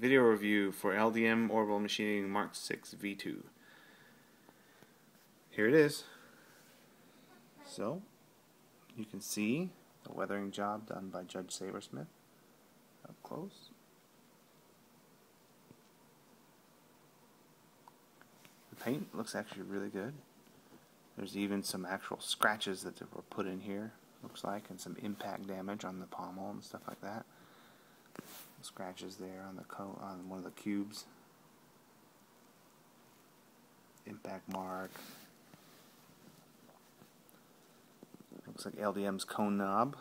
video review for LDM Orbital Machining Mark VI V2. Here it is. So, you can see the weathering job done by Judge Sabersmith up close. The paint looks actually really good. There's even some actual scratches that were put in here, looks like, and some impact damage on the pommel and stuff like that. Scratches there on the on one of the cubes. Impact mark. Looks like LDM's cone knob.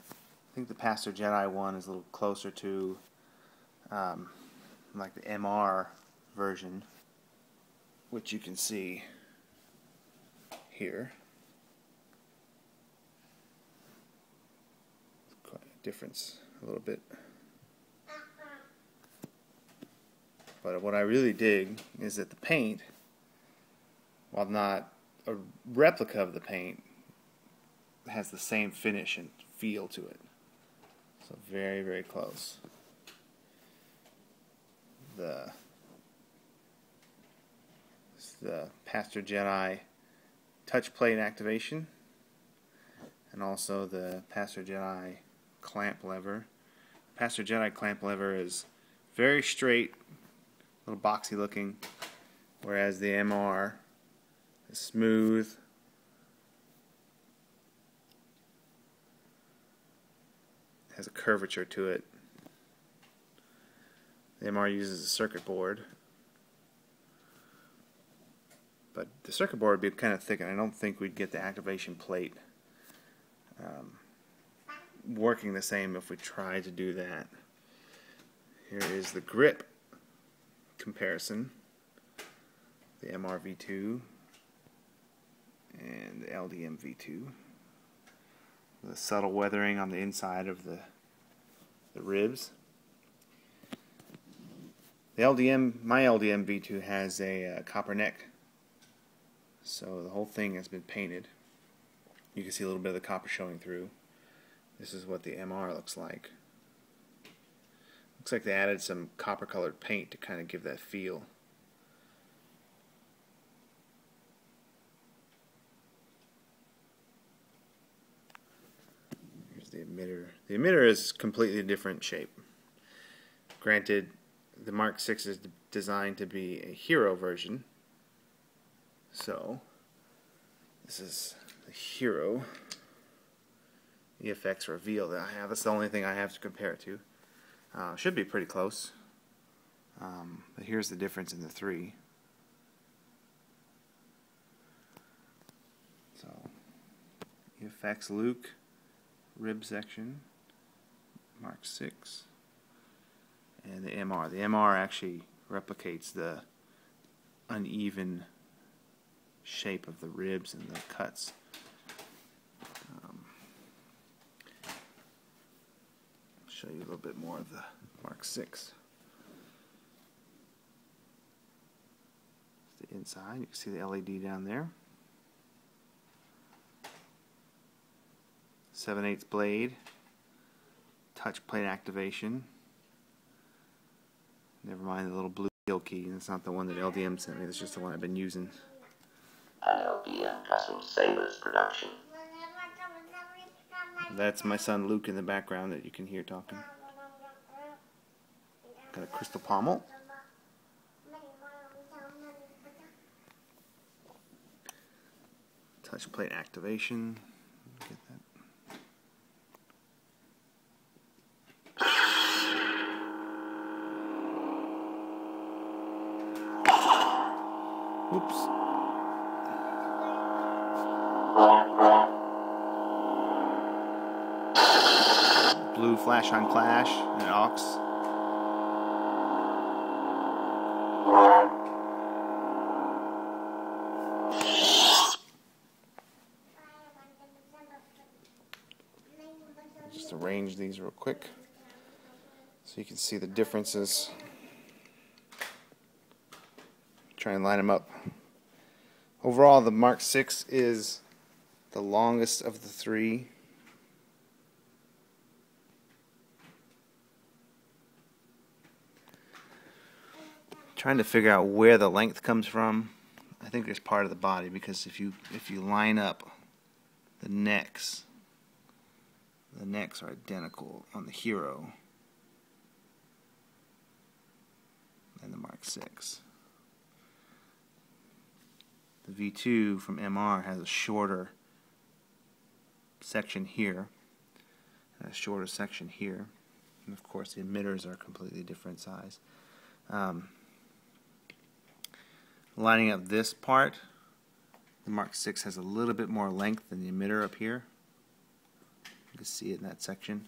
I think the Pastor Jedi one is a little closer to like the MR version, which you can see here. Quite a difference a little bit. But what I really dig is that the paint, while not a replica of the paint, has the same finish and feel to it. So very, very close. The Pastor Jedi touch plate activation, and also the Pastor Jedi clamp lever. Pastor Jedi clamp lever is very straight, a little boxy looking, whereas the MR is smooth, has a curvature to it. The MR uses a circuit board, but the circuit board would be kind of thick, and I don't think we'd get the activation plate working the same if we tried to do that. Here is the grip comparison, the MR V2 and the LDM V2. The subtle weathering on the inside of the ribs. My LDM V2 has a copper neck, so the whole thing has been painted. You can see a little bit of the copper showing through. This is what the MR looks like. Looks like they added some copper colored paint to kind of give that feel. Here's the emitter. The emitter is completely different shape. Granted, the Mark VI is designed to be a hero version, so this is the hero EFX reveal that I have. That's the only thing I have to compare it to. Should be pretty close, but here's the difference in the three. So EFX Luke rib section, Mark VI, and the MR. The MR actually replicates the uneven shape of the ribs and the cuts. Show you a little bit more of the Mark VI. It's the inside. You can see the LED down there. 7/8 blade. Touch plate activation. Never mind the little blue kill key. That's not the one that LDM sent me. That's just the one I've been using. An LDM Custom Sabers production. That's my son Luke in the background that you can hear talking. Got a crystal pommel. Touch plate activation. Get that. Oops. Blue flash on clash and aux. Just arrange these real quick so you can see the differences. Try and line them up. Overall, the Mark VI is the longest of the three. Trying to figure out where the length comes from. I think it's part of the body, because if you line up the necks are identical on the Hero and the Mark 6. The V2 from MR has a shorter section here and a shorter section here, and of course the emitters are completely different size. Lining up this part, the Mark 6 has a little bit more length than the emitter up here. You can see it in that section.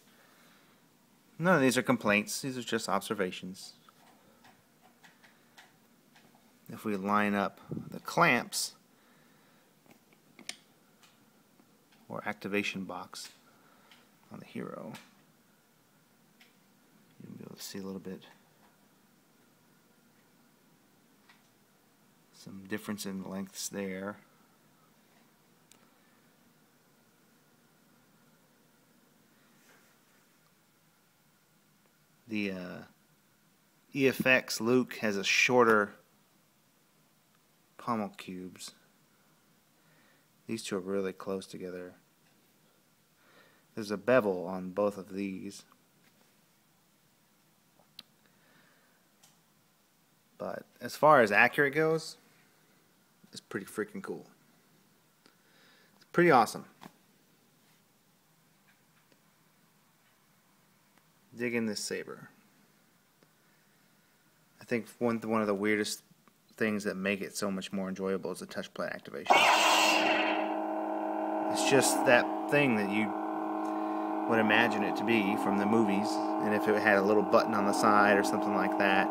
None of these are complaints, these are just observations. If we line up the clamps or activation box on the Hero, you'll be able to see a little bit some difference in lengths there. The EFX Luke has a shorter pommel cubes. These two are really close together. There's a bevel on both of these, but as far as accurate goes, it's pretty freaking cool. It's pretty awesome. Digging this saber. I think one of the weirdest things that make it so much more enjoyable is the touch plate activation. It's just that thing that you would imagine it to be from the movies, and if it had a little button on the side or something like that.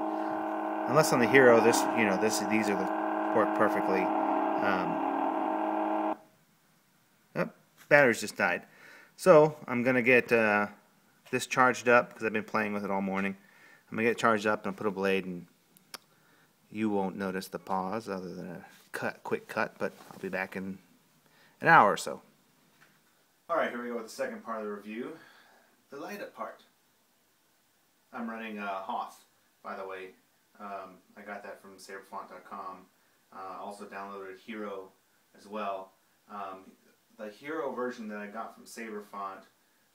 Unless on the Hero, these are the work perfectly. Oh, batteries just died. So I'm gonna get this charged up because I've been playing with it all morning. I'm gonna get it charged up and I'll put a blade, and you won't notice the pause other than a quick cut, but I'll be back in an hour or so. Alright, here we go with the second part of the review. The light up part. I'm running Hoth, by the way. I got that from saberfont.com. Also downloaded Hero as well. The Hero version that I got from Saberfont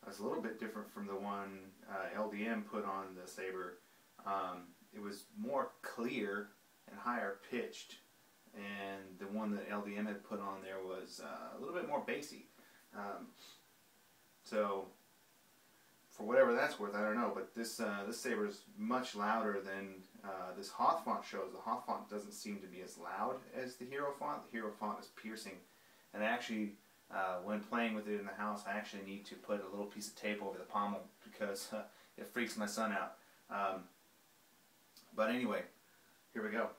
was a little bit different from the one LDM put on the Saber. It was more clear and higher pitched, and the one that LDM had put on there was a little bit more bassy. So for whatever that's worth, I don't know, but this Saber is much louder than this Hoth font shows. The Hoth font doesn't seem to be as loud as the Hero font. The Hero font is piercing, and actually when playing with it in the house, I actually need to put a little piece of tape over the pommel because it freaks my son out. But anyway, here we go.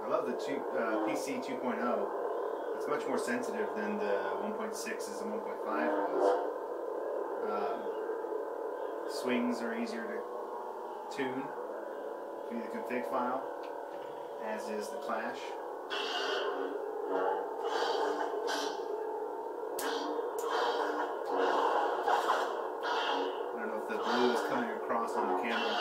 I love the PC 2.0. It's much more sensitive than the 1.6s and 1.5 was. Swings are easier to tune via the config file, as is the clash. I don't know if the blue is coming across on the camera.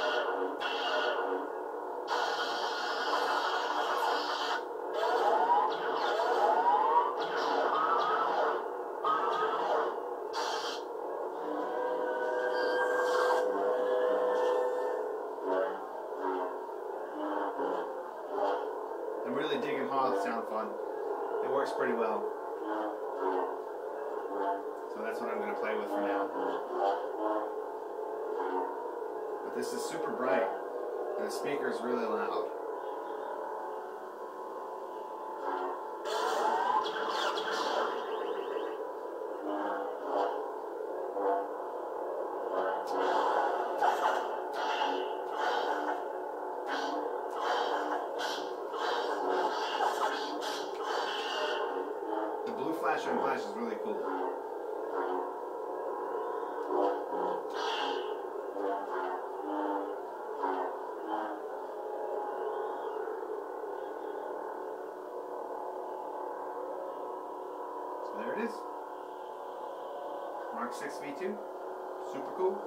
I'm really digging Hoth sound fun. It works pretty well. So that's what I'm going to play with for now. But this is super bright, and the speaker is really loud. The blue flash on flash is really cool. So there it is. Mark 6 V2. Super cool.